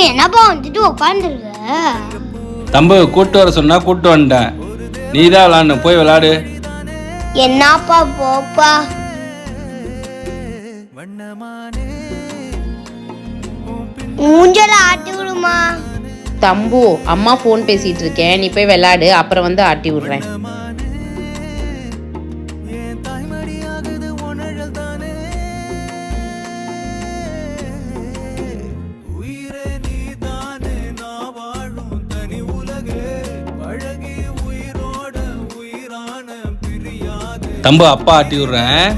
என்னப்பா வந்துட்டு உட்காந்துருக்க? தம்பு கூட்டு வர சொன்னா கூட்டு வந்துட்டேன். நீதான் விளாடணும், போய் விளாடு. என்னப்பா போப்பா. மூஞ்சல ஆட்டி விடுமா. தம்பு, அம்மா ஃபோன் பேசிட்டு இருக்கேன், நீ போய் விளையாடு, அப்புறம் வந்து ஆட்டி விடுறேன். தம்பு அப்பா ஆட்டி விடுறேன்.